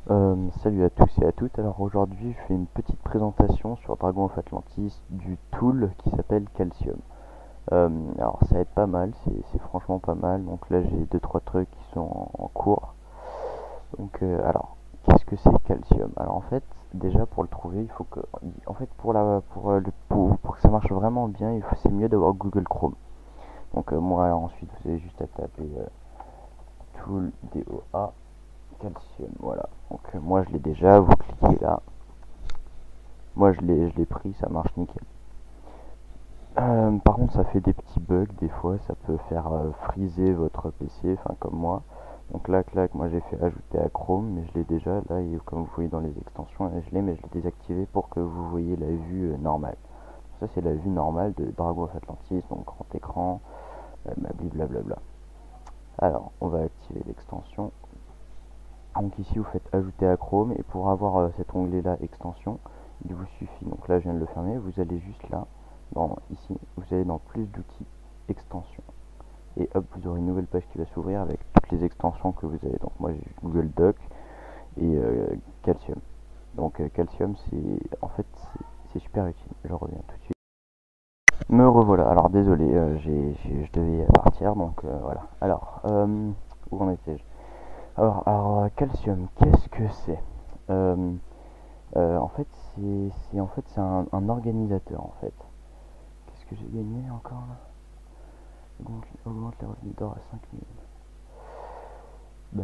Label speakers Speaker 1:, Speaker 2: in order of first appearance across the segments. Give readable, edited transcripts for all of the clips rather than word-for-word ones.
Speaker 1: Salut à tous et à toutes. Alors aujourd'hui, je fais une petite présentation sur Dragon of Atlantis du tool qui s'appelle Calcium. Alors ça va être pas mal, c'est franchement pas mal. Donc là, j'ai deux trois trucs qui sont en cours. Donc alors, qu'est-ce que c'est Calcium? Alors en fait, déjà pour le trouver, il faut que, en fait, pour que ça marche vraiment bien, c'est mieux d'avoir Google Chrome. Donc moi, ensuite, vous avez juste à taper tool DOA Calcium. Voilà. Donc moi, je l'ai déjà. Vous cliquez là. Moi je l'ai pris, ça marche nickel. Par contre ça fait des petits bugs des fois, ça peut faire freezer votre PC, enfin comme moi. Donc là, clac, moi j'ai fait ajouter à Chrome, mais je l'ai déjà là, et comme vous voyez dans les extensions, là, je l'ai, mais je l'ai désactivé pour que vous voyez la vue normale. Ça c'est la vue normale de Dragon of Atlantis, donc grand écran, blablabla. Alors on va activer l'extension. Donc ici vous faites ajouter à Chrome, et pour avoir cet onglet là extension, il vous suffit, donc là je viens de le fermer, vous allez juste là, ici, vous allez dans plus d'outils, extensions, et hop, vous aurez une nouvelle page qui va s'ouvrir avec toutes les extensions que vous avez. Donc moi j'ai Google Doc et Calcium. Donc Calcium, c'est super utile. Je reviens tout de suite. Me revoilà. Alors désolé, je devais partir, donc voilà. Alors, où en étais-je? Alors, Calcium, qu'est-ce que c'est? Euh, En fait, c'est un organisateur en fait. Qu'est-ce que j'ai gagné encore là? Augmente les revenus d'or à 5000. Bah,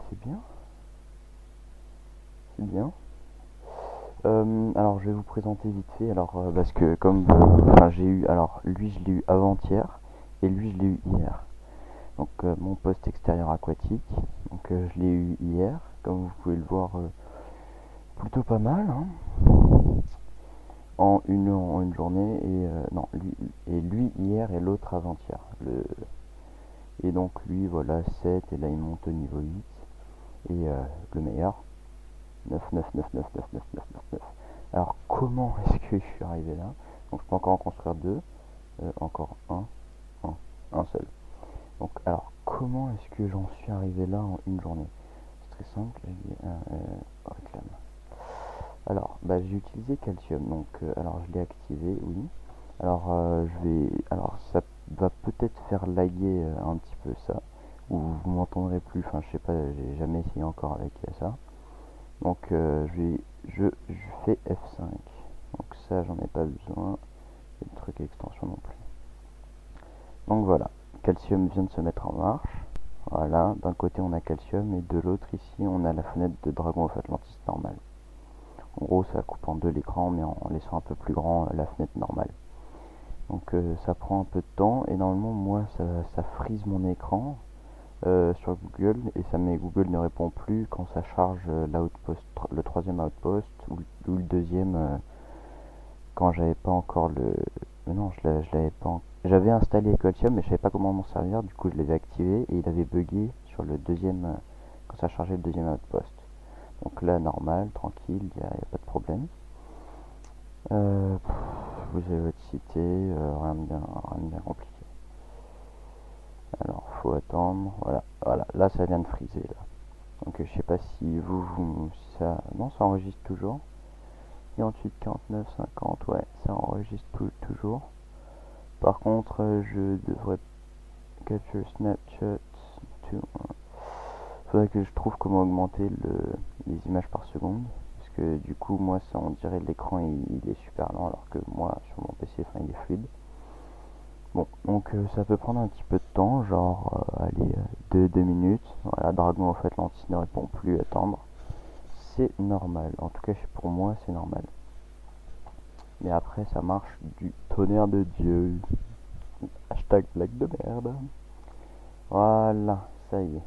Speaker 1: c'est bien, c'est bien. Alors, je vais vous présenter vite fait. Alors, parce que comme, enfin, j'ai eu, alors lui, je l'ai eu avant-hier et lui, je l'ai eu hier. Donc, mon poste extérieur aquatique. Donc, je l'ai eu hier, comme vous pouvez le voir, plutôt pas mal, hein, en une journée. Et non, lui hier et l'autre avant-hier. Et donc lui, voilà, 7, et là il monte au niveau 8. Et le meilleur, 9, 9, 9, 9, 9, 9, 9, 9, 9. Alors comment est-ce que je suis arrivé là? Donc je peux encore en construire deux, encore un seul. Donc alors comment est-ce que j'en suis arrivé là en une journée? C'est très simple, réclame. Alors bah, j'ai utilisé Calcium, donc alors je l'ai activé, oui. Alors ça va peut-être faire laguer un petit peu ça, ou vous m'entendrez plus, enfin je sais pas, j'ai jamais essayé encore avec ça. Donc je fais F5. Donc ça j'en ai pas besoin. Et le truc extension non plus. Donc voilà, Calcium vient de se mettre en marche. Voilà, d'un côté on a Calcium et de l'autre ici on a la fenêtre de Dragon of Atlantis normale. En gros ça coupe en deux l'écran, mais en laissant un peu plus grand la fenêtre normale. Donc ça prend un peu de temps, et normalement moi ça frise mon écran sur Google, et ça met Google ne répond plus quand ça charge l'outpost, le troisième outpost, ou le deuxième, quand j'avais pas encore le... Non, je l'avais pas... J'avais installé Calcium, mais je savais pas comment m'en servir, du coup je l'avais activé et il avait bugué sur le deuxième, quand ça chargeait le deuxième outpost. Donc là, normal, tranquille, y a pas de problème. Vous avez votre cité, rien de bien compliqué. Alors, faut attendre, voilà, là ça vient de friser là. Donc je sais pas si si ça... Non, ça enregistre toujours. 48, 49, 50, ouais, ça enregistre toujours. Par contre, je devrais capture Snapchat. Faudrait que je trouve comment augmenter les images par seconde. Parce que du coup, moi, ça, on dirait l'écran il est super lent, alors que moi, sur mon PC, enfin, il est fluide. Bon, donc ça peut prendre un petit peu de temps, genre, allez, 2 minutes. Voilà, Dragon of Atlantis ne répond plus, attendre. C'est normal, en tout cas pour moi c'est normal. Mais après ça marche du tonnerre de Dieu. Hashtag blague de merde. Voilà, ça y est.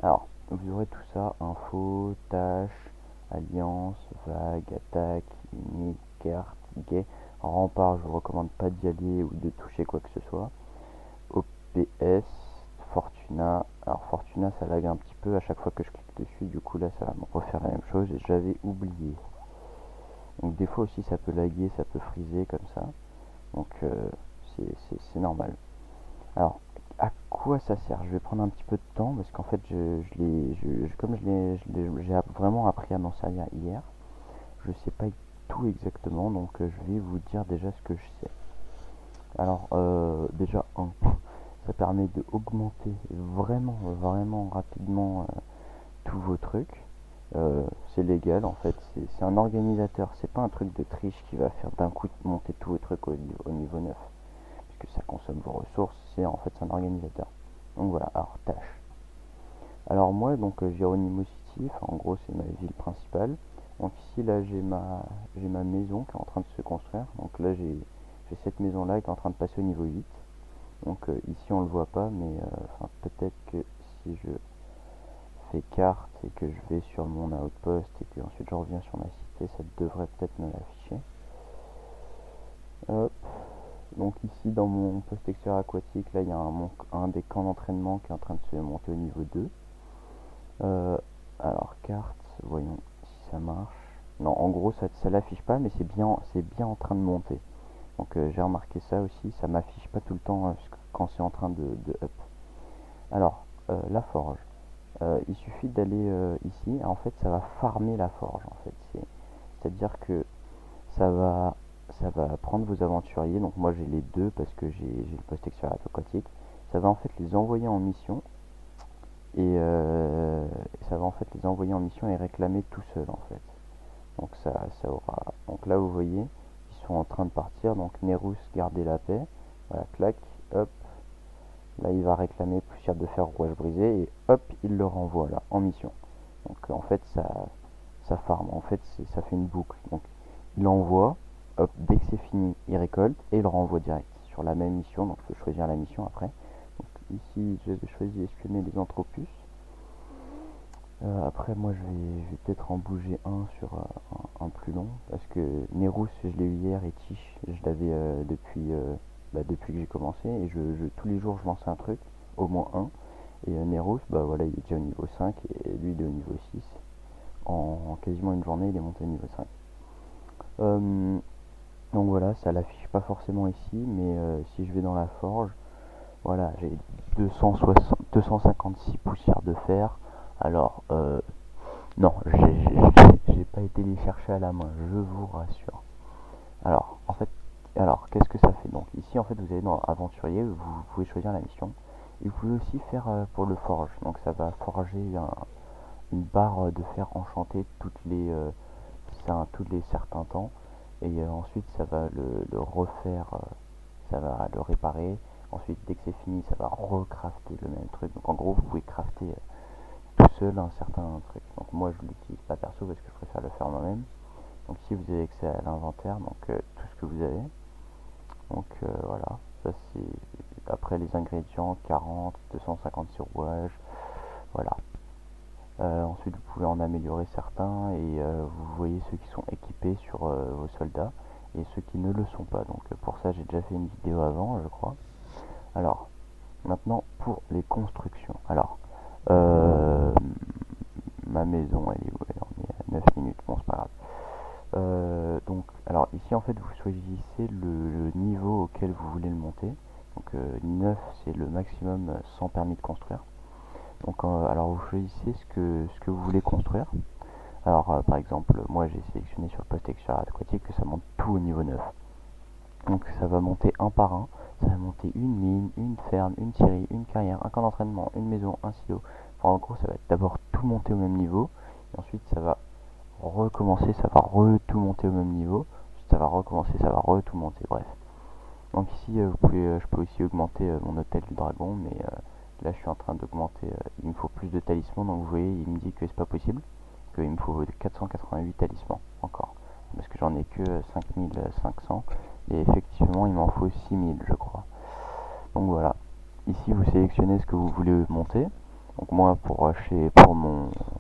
Speaker 1: Alors, vous aurez tout ça, info, tâches, alliance, vague, attaque, limite, carte, gay, rempart, je vous recommande pas d'y aller ou de toucher quoi que ce soit. OPS, Fortuna. Alors Fortuna ça lag un petit peu à chaque fois que je clique dessus, du coup là ça va me refaire la même chose, et j'avais oublié. Donc des fois aussi ça peut laguer, ça peut friser comme ça. Donc c'est normal. Alors à coup, à ça sert. Je vais prendre un petit peu de temps parce qu'en fait, comme j'ai vraiment appris à m'en servir hier, je sais pas tout exactement, donc je vais vous dire déjà ce que je sais. Alors, déjà, ça permet de augmenter vraiment rapidement tous vos trucs. C'est légal en fait, c'est un organisateur, c'est pas un truc de triche qui va faire d'un coup monter tous vos trucs au niveau 9, puisque ça consomme vos ressources, en fait c'est un organisateur. Donc voilà, alors tâche. Alors moi, donc Geronimo City, en gros c'est ma ville principale. Donc ici là j'ai ma maison qui est en train de se construire. Donc là j'ai cette maison là qui est en train de passer au niveau 8. Donc ici on le voit pas, mais peut-être que si je fais carte et que je vais sur mon outpost et que ensuite je reviens sur ma cité, ça devrait peut-être me l'afficher. Hop. Donc ici dans mon poste extérieur aquatique, là il y a un des camps d'entraînement qui est en train de se monter au niveau 2. Alors carte, voyons si ça marche. Non, en gros ça l'affiche pas, mais c'est bien en train de monter. Donc j'ai remarqué ça aussi, ça m'affiche pas tout le temps quand c'est en train de up. Alors la forge, il suffit d'aller ici. En fait ça va farmer la forge en fait. C'est à dire que ça va prendre vos aventuriers. Donc moi j'ai les deux parce que j'ai le poste extérieur aquatique. Ça va en fait les envoyer en mission. Et ça va en fait les envoyer en mission et réclamer tout seul en fait. Donc ça aura. Donc là vous voyez, ils sont en train de partir. Donc Nerus, gardez la paix. Voilà, clac, hop. Là il va réclamer poussière de fer, rouage brisé et hop, il le renvoie là en mission. Donc en fait ça farm. En fait ça fait une boucle. Donc il envoie, hop, dès que c'est fini, il récolte et il le renvoie direct sur la même mission. Donc il faut choisir la mission après. Ici j'ai choisi espionner les anthropus. Après moi je vais peut-être en bouger un sur un plus long parce que Nerus je l'ai eu hier et Tish je l'avais depuis que j'ai commencé et tous les jours je lançais un truc, au moins un, et Nerus bah voilà il est déjà au niveau 5 et lui il est au niveau 6. En quasiment une journée il est monté au niveau 5. Donc voilà, ça l'affiche pas forcément ici, mais si je vais dans la forge, voilà, j'ai 256 poussières de fer. Alors, non, j'ai pas été les chercher à la main, je vous rassure. Alors, en fait, qu'est-ce que ça fait? Donc, ici, en fait, vous allez dans Aventurier, vous pouvez choisir la mission. Et vous pouvez aussi faire pour le forge. Donc, ça va forger une barre de fer enchantée tous les certains temps. Et ensuite, ça va le refaire, ça va le réparer. Ensuite, dès que c'est fini, ça va recrafter le même truc. Donc, en gros, vous pouvez crafter tout seul un certain truc. Donc moi je l'utilise pas perso parce que je préfère le faire moi-même. Donc ici vous avez accès à l'inventaire, donc tout ce que vous avez. Donc voilà, ça c'est après les ingrédients 40, 256 rouages, voilà. Ensuite vous pouvez en améliorer certains et vous voyez ceux qui sont équipés sur vos soldats et ceux qui ne le sont pas. Donc pour ça j'ai déjà fait une vidéo avant je crois. Alors maintenant pour les constructions. Alors ma maison elle est où? Elle est à 9 minutes, bon c'est pas grave. Donc alors ici en fait vous choisissez le niveau auquel vous voulez le monter. Donc 9 c'est le maximum sans permis de construire. Donc alors vous choisissez ce que vous voulez construire. Alors par exemple moi j'ai sélectionné sur le poste extérieur aquatique que ça monte tout au niveau 9. Donc ça va monter un par un. Ça va monter une mine, une ferme, une scierie, une carrière, un camp d'entraînement, une maison, un silo. Enfin en gros ça va d'abord tout monter au même niveau. Et ensuite ça va recommencer, ça va tout monter au même niveau. Ensuite ça va recommencer, ça va tout monter, bref. Donc ici je peux aussi augmenter mon hôtel du dragon, mais là je suis en train d'augmenter, il me faut plus de talismans, donc vous voyez il me dit que c'est pas possible, qu'il me faut 488 talismans encore, parce que j'en ai que 5500, et effectivement il m'en faut 6000 je crois. Donc voilà, ici vous sélectionnez ce que vous voulez monter. Donc moi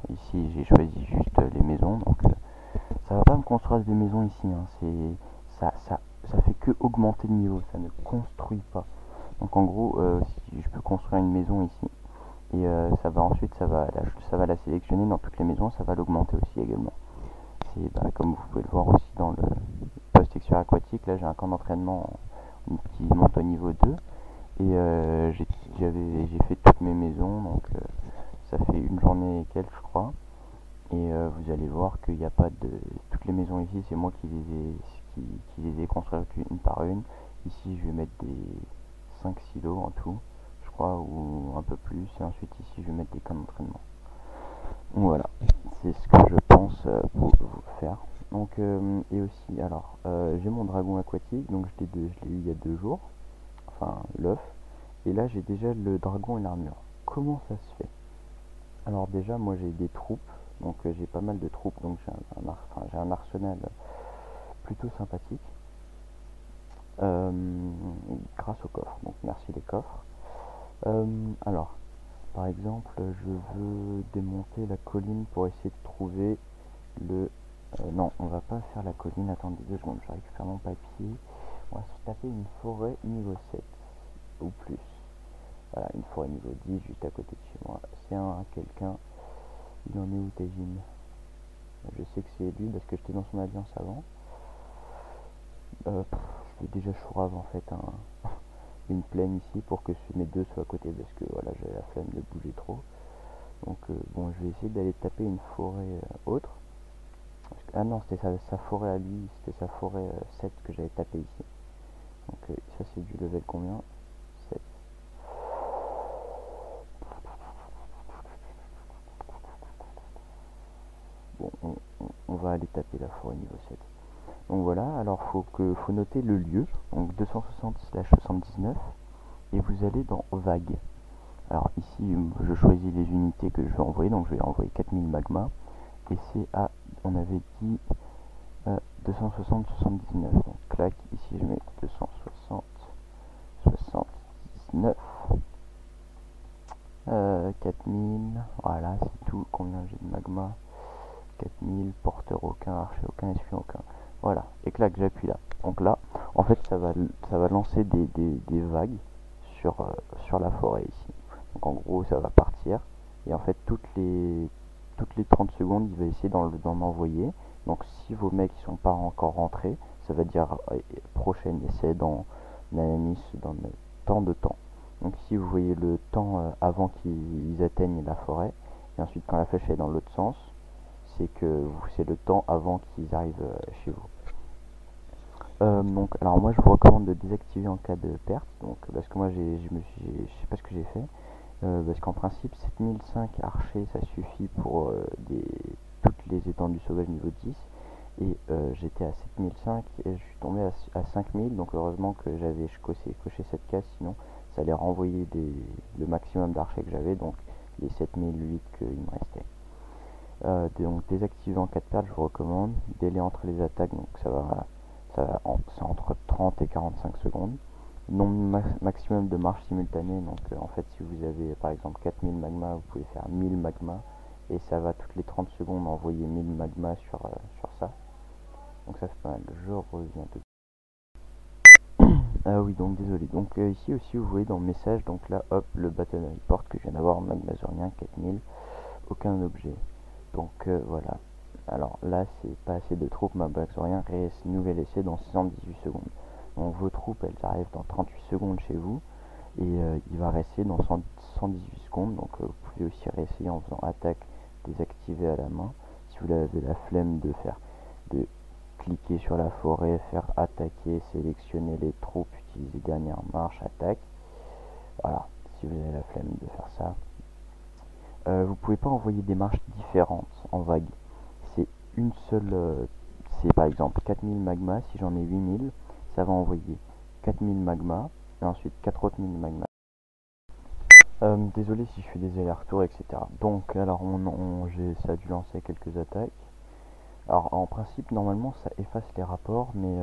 Speaker 1: ici j'ai choisi juste les maisons, donc ça va pas me construire des maisons ici, hein. Ça fait que augmenter le niveau, ça ne construit pas. Donc en gros si je peux construire une maison ici et ça va la sélectionner dans toutes les maisons, ça va l'augmenter aussi également. C'est comme vous pouvez le voir aussi dans le poste extérieur aquatique, là j'ai un camp d'entraînement qui monte au niveau 2 Et j'ai fait toutes mes maisons, donc ça fait une journée et quelques, je crois. Et vous allez voir qu'il n'y a pas de... Toutes les maisons ici, c'est moi qui les ai construites une par une. Ici, je vais mettre des 5 silos en tout, je crois, ou un peu plus. Et ensuite, ici, je vais mettre des camps d'entraînement. Donc voilà, c'est ce que je pense pour vous faire. Donc, et aussi, alors, j'ai mon dragon aquatique, donc je l'ai eu il y a 2 jours, enfin l'œuf. Et là, j'ai déjà le dragon et l'armure. Comment ça se fait? Alors déjà, moi j'ai des troupes, donc j'ai pas mal de troupes, donc j'ai un arsenal plutôt sympathique, euh, grâce aux coffres. Donc merci les coffres. Alors, par exemple, je veux démonter la colline pour essayer de trouver le... non, on va pas faire la colline, attendez 2 secondes, je récupère mon papier. On va se taper une forêt niveau 7, ou plus. Voilà, une forêt niveau 10, juste à côté de chez moi. C'est quelqu'un, il en est où Tajin? Je sais que c'est lui parce que j'étais dans son alliance avant. Je vais déjà chourave en fait une plaine ici pour que mes deux soient à côté parce que voilà, j'avais la flemme de bouger trop. Donc bon, je vais essayer d'aller taper une forêt autre. Ah non, c'était sa forêt à lui, c'était sa forêt 7 que j'avais tapé ici. Donc ça c'est du level combien? 7. Bon, on va aller taper la forêt niveau 7. Donc voilà, alors faut noter le lieu, donc 260/79, et vous allez dans vague. Alors ici, je choisis les unités que je vais envoyer, donc je vais envoyer 4000 magma, et c'est à, on avait dit, 260/79, donc clac, ici je mets 260/79, 4000, voilà, c'est tout, combien j'ai de magma? 4000, porteur aucun, archer aucun, espion aucun. Voilà, et clac, j'appuie là. Donc là, en fait, ça va lancer des vagues sur la forêt ici. Donc en gros, ça va partir. Et en fait, toutes les 30 secondes, il va essayer d'en envoyer. Donc si vos mecs ne sont pas encore rentrés, ça va dire prochain essai dans tant de temps. Donc si vous voyez le temps avant qu'ils atteignent la forêt, et ensuite quand la flèche est dans l'autre sens, c'est le temps avant qu'ils arrivent chez vous. Donc, alors moi je vous recommande de désactiver en cas de perte, donc parce que moi je sais pas ce que j'ai fait, parce qu'en principe 7005 archers ça suffit pour toutes les étendues sauvages niveau 10, et j'étais à 7005 et je suis tombé à 5000, donc heureusement que j'avais coché cette case, sinon ça allait renvoyer le maximum d'archers que j'avais, donc les 7008 qu'il me restait. Donc désactiver en cas de perte, je vous recommande. Délai entre les attaques, donc c'est entre 30 et 45 secondes. Nombre maximum de marches simultanées, donc en fait si vous avez par exemple 4000 magma, vous pouvez faire 1000 magma et ça va toutes les 30 secondes envoyer 1000 magma sur ça. Donc ça c'est pas mal, je reviens tout. Ah oui, donc désolé. Donc ici aussi vous voyez dans le message, donc là hop, le battle report que je viens d'avoir en magmazurien 4000, aucun objet. Donc voilà. Alors là, c'est pas assez de troupes, ma Baxorien nouvel essai dans 118 secondes. Donc vos troupes, elles arrivent dans 38 secondes chez vous. Et il va réessayer dans 118 secondes. Donc vous pouvez aussi réessayer en faisant attaque désactivée à la main. Si vous avez la flemme de cliquer sur la forêt, faire attaquer, sélectionner les troupes, utiliser dernière marche, attaque. Voilà, si vous avez la flemme de faire ça. Vous pouvez pas envoyer des marches différentes en vague. C'est une seule, c'est par exemple 4000 magma, si j'en ai 8000, ça va envoyer 4000 magma, et ensuite 4 autres 1000 magma. Désolé si je fais des allers-retours, etc. Donc, alors, ça a dû lancer quelques attaques. Alors, en principe, normalement, ça efface les rapports, mais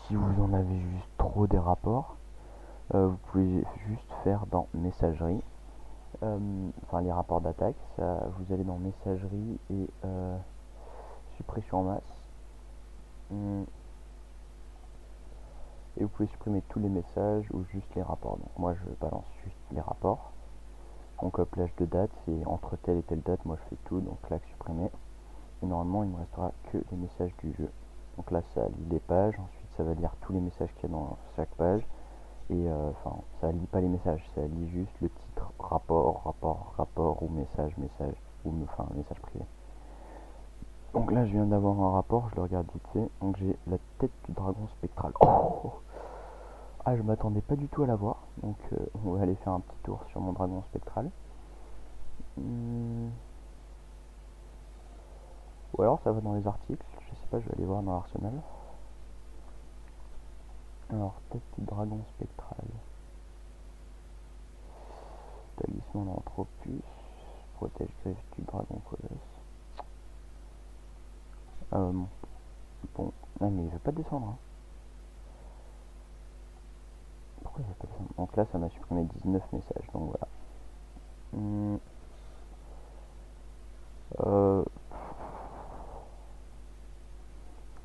Speaker 1: si vous en avez juste trop des rapports, vous pouvez juste faire dans messagerie. Enfin les rapports d'attaque, vous allez dans messagerie et suppression en masse, et vous pouvez supprimer tous les messages ou juste les rapports. Donc moi je balance juste les rapports. Donc plage de date, c'est entre telle et telle date, moi je fais tout, donc clac supprimer, et normalement il ne me restera que les messages du jeu. Donc là ça lit les pages, ensuite ça va lire tous les messages qu'il y a dans chaque page, et enfin ça lit pas les messages, ça lit juste le titre rapport ou message ou enfin message privé. Donc là je viens d'avoir un rapport, je le regarde vite fait. Donc j'ai la tête du dragon spectral. Oh, ah, je m'attendais pas du tout à la voir, donc on va aller faire un petit tour sur mon dragon spectral. Ou alors ça va dans les articles, je sais pas, je vais aller voir dans l'arsenal. Alors, tête du dragon spectral. Talisman d'Anthropus. Protège griffe du dragon colosse. Bon. Ah, mais il veut pas descendre. Hein. Pourquoi il veut pas descendre? Donc là, ça m'a supprimé 19 messages. Donc voilà.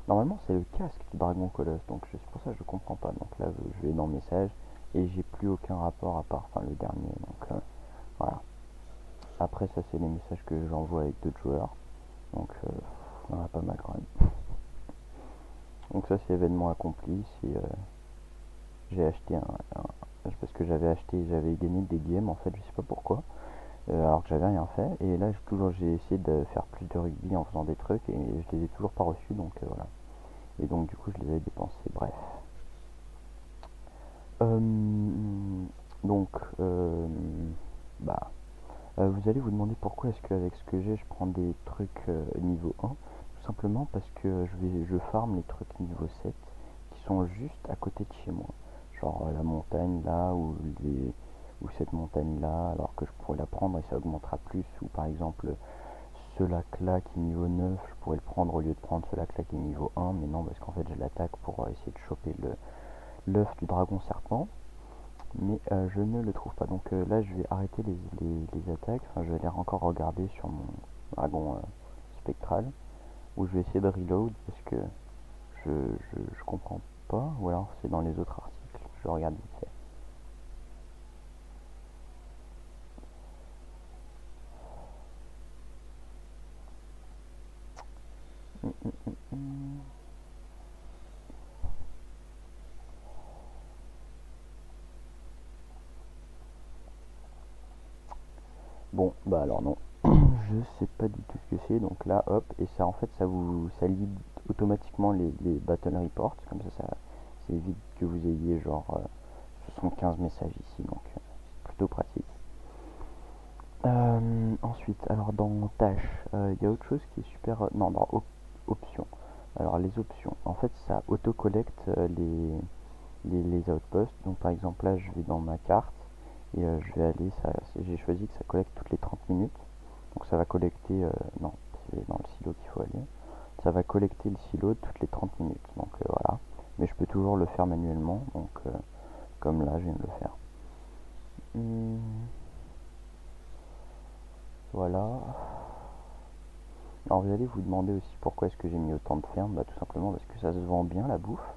Speaker 1: Normalement, c'est le casque du dragon colosse. Donc c'est pour ça que je comprends pas. Donc là, je vais dans messages. Et j'ai plus aucun rapport à part le dernier. Donc voilà. Après, ça, c'est les messages que j'envoie avec d'autres joueurs. Donc, on en a pas mal quand même. Donc ça, c'est événement accompli. J'ai acheté parce que j'avais gagné des games en fait, je sais pas pourquoi, alors que j'avais rien fait. Et là, j'ai essayé de faire plus de rugby en faisant des trucs et je les ai toujours pas reçus. Donc voilà. Et donc du coup, je les avais dépensés. Bref. Donc, bah. Vous allez vous demander pourquoi est-ce qu'avec ce que j'ai je prends des trucs niveau 1. Tout simplement parce que je farm les trucs niveau 7 qui sont juste à côté de chez moi. Genre la montagne là ou cette montagne là, alors que je pourrais la prendre et ça augmentera plus. Ou par exemple ce lac là qui est niveau 9, je pourrais le prendre au lieu de prendre ce lac là qui est niveau 1. Mais non, parce qu'en fait je l'attaque pour essayer de choper l'œuf du dragon serpent. Mais je ne le trouve pas. Donc là, je vais arrêter les attaques. Enfin, je vais aller encore regarder sur mon dragon spectral. Où je vais essayer de reload parce que je comprends pas. Ou alors c'est dans les autres articles. Je regarde vite fait. Bon, bah alors non. Je sais pas du tout ce que c'est. Donc là, hop. Et ça, en fait, ça lit automatiquement les battle reports. Comme ça évite que vous ayez genre 75 messages ici. Donc c'est plutôt pratique. Ensuite, alors dans tâches, il y a autre chose qui est super. Non, dans options. Alors les options, en fait, ça auto-collecte les outposts. Donc par exemple, là, je vais dans ma carte et je vais aller. J'ai choisi que ça collecte toutes les 30 minutes. Donc ça va collecter. Non, c'est dans le silo qu'il faut aller. Ça va collecter le silo toutes les 30 minutes. Donc voilà. Mais je peux toujours le faire manuellement. Donc comme là, je viens de le faire. Voilà. Alors vous allez vous demander aussi pourquoi est-ce que j'ai mis autant de fermes. Bah tout simplement parce que ça se vend bien la bouffe.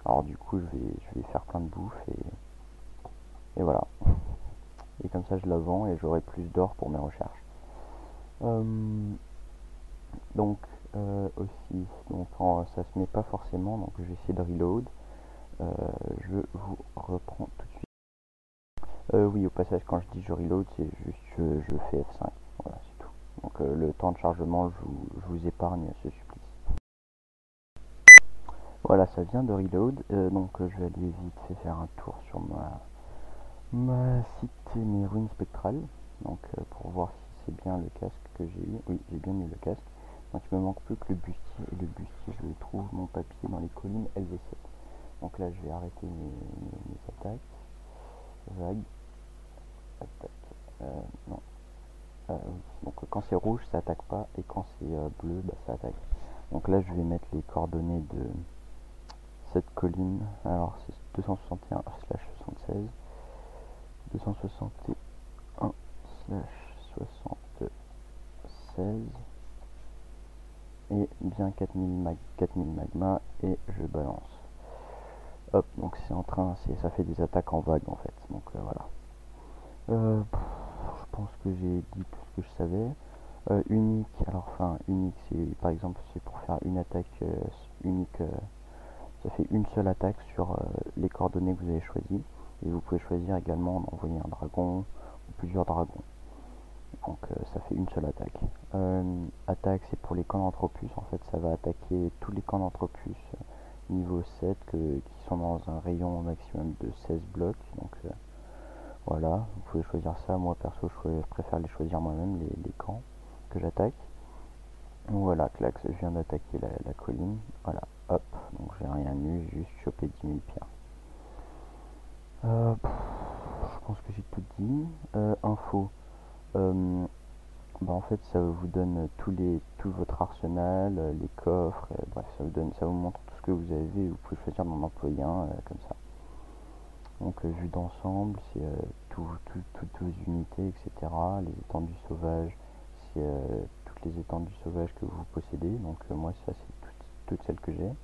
Speaker 1: Alors du coup je vais faire plein de bouffe et voilà. Et comme ça je la vends et j'aurai plus d'or pour mes recherches. Donc aussi, donc ça se met pas forcément, donc je vais essayer de reload. Je vous reprends tout de suite. Oui, au passage, quand je dis je reload, c'est juste je fais F5. Voilà, c'est tout. Donc le temps de chargement, je vous épargne ce supplice. Voilà, ça vient de reload. Donc je vais aller vite fait faire un tour sur ma cité, mes ruines spectrales. Donc pour voir si c'est bien le casque que j'ai eu. Oui, j'ai bien eu le casque. Donc il me manque plus que le bustier. Et le bustier, je trouve mon papier dans les collines LV7. Donc là, je vais arrêter mes attaques. Vague. Attaque. Non. Oui. Donc quand c'est rouge, ça attaque pas. Et quand c'est bleu, bah, ça attaque. Donc là, je vais mettre les coordonnées de cette colline. Alors c'est 261/76. 261/76. Et bien 4000 magma. Et je balance. Hop, donc c'est en train, ça fait des attaques en vague en fait. Donc voilà. Je pense que j'ai dit tout ce que je savais. Unique, alors enfin unique, c'est par exemple c'est pour faire une attaque unique. Ça fait une seule attaque sur les coordonnées que vous avez choisies. et vous pouvez choisir également d'envoyer un dragon ou plusieurs dragons. Donc ça fait une seule attaque. Attaque, c'est pour les camps d'Anthropus. En fait, ça va attaquer tous les camps d'Anthropus niveau 7 qui sont dans un rayon maximum de 16 blocs. Donc voilà, vous pouvez choisir ça. Moi perso, je préfère les choisir moi-même, les camps que j'attaque. Donc voilà, clac, je viens d'attaquer la colline. Voilà, hop, donc j'ai rien eu, j'ai juste chopé 10 000 pierres. Je pense que j'ai tout dit. Info. Bah en fait ça vous donne tout votre arsenal, les coffres, bref ça vous montre tout ce que vous avez et vous pouvez choisir d'en employer un comme ça. Donc vue d'ensemble, c'est toutes vos unités, etc. Les étendues sauvages, c'est toutes les étendues sauvages que vous possédez. Donc moi ça c'est toutes celles que j'ai.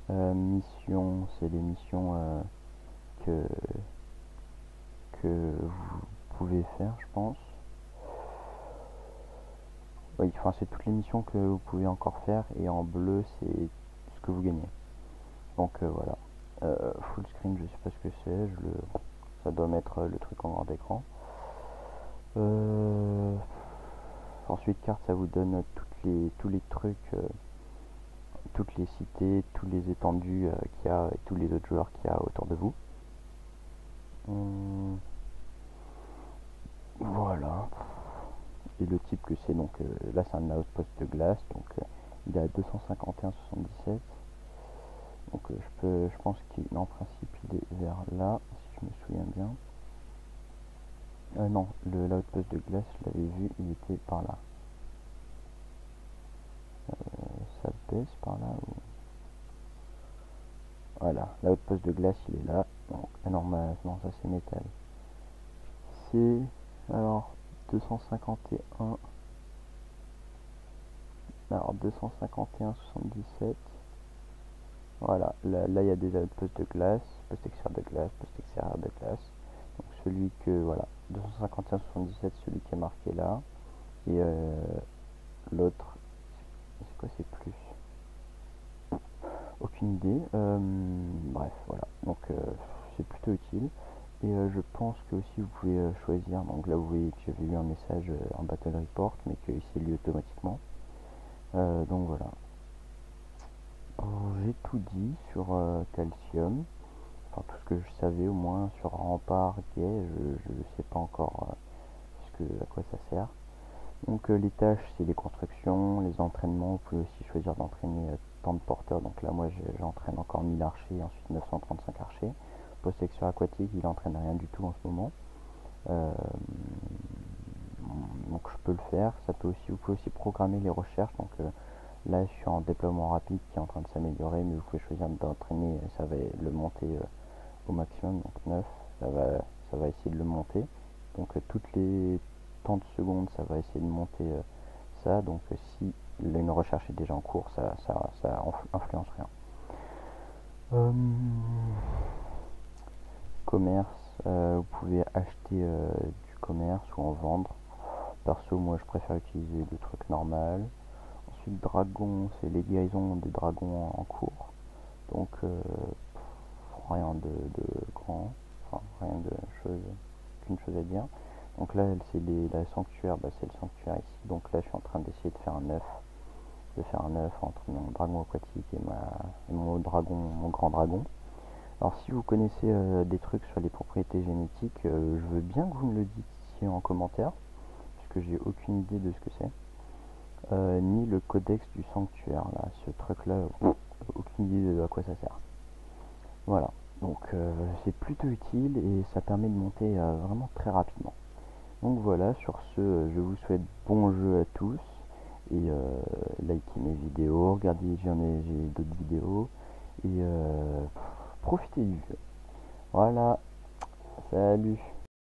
Speaker 1: Missions, c'est les missions que vous pouvez faire, je pense. Oui, enfin c'est toutes les missions que vous pouvez encore faire et en bleu c'est ce que vous gagnez. Donc voilà. Full screen, je sais pas ce que c'est, ça doit mettre le truc en grand écran. Ensuite carte, ça vous donne tous les trucs, toutes les cités, tous les étendues qu'il y a et tous les autres joueurs qu'il y a autour de vous. Voilà. Et le type que c'est, donc là c'est un outpost de glace, donc il est à 251,77. Donc je pense qu'en principe il est vers là, si je me souviens bien. Non, l'outpost de glace, je l'avais vu, il était par là. Ça baisse par là ou... Voilà, l'outpost de glace il est là. Donc normalement ça c'est métal. C'est alors 251. Alors 251,77. Voilà, là il y a des outposts de glace, post extérieur de glace, post extérieur de glace. Donc celui que, voilà, 251,77, celui qui est marqué là. Et l'autre, c'est quoi, c'est plus? Aucune idée. Bref, voilà, donc c'est plutôt utile. Et je pense que aussi vous pouvez choisir, donc là vous voyez que j'avais eu un message en Battle Report, mais qu'il s'est lu automatiquement. Donc voilà. J'ai tout dit sur Calcium, enfin tout ce que je savais au moins sur Rempart, Gay, je ne sais pas encore à quoi ça sert. Donc les tâches, c'est les constructions, les entraînements, vous pouvez aussi choisir d'entraîner tant de porteurs, donc là moi j'entraîne encore 1000 archers, ensuite 935 archers. Post extérieur aquatique, il entraîne rien du tout en ce moment. Donc je peux le faire, vous pouvez aussi programmer les recherches, donc là je suis en déploiement rapide qui est en train de s'améliorer, mais vous pouvez choisir d'entraîner, ça va le monter au maximum, donc 9, ça va essayer de le monter. Donc toutes les tant de secondes ça va essayer de monter ça, donc si une recherche est déjà en cours, ça influence rien. Commerce, vous pouvez acheter du commerce ou en vendre. Perso moi je préfère utiliser le truc normal. Ensuite dragon, c'est les guérisons des dragons en cours. Donc rien de grand, enfin rien de qu'une chose à dire. Donc là c'est la sanctuaire, c'est le sanctuaire ici. Donc là je suis en train d'essayer de faire un œuf, entre mon dragon aquatique et mon grand dragon. Alors si vous connaissez des trucs sur les propriétés génétiques, je veux bien que vous me le dites ici en commentaire, puisque j'ai aucune idée de ce que c'est. Ni le codex du sanctuaire, là, ce truc là, aucune idée de à quoi ça sert. Voilà, donc c'est plutôt utile et ça permet de monter vraiment très rapidement. Donc voilà, sur ce, je vous souhaite bon jeu à tous et likez mes vidéos, regardez, j'ai d'autres vidéos et profitez du jeu. Voilà, salut.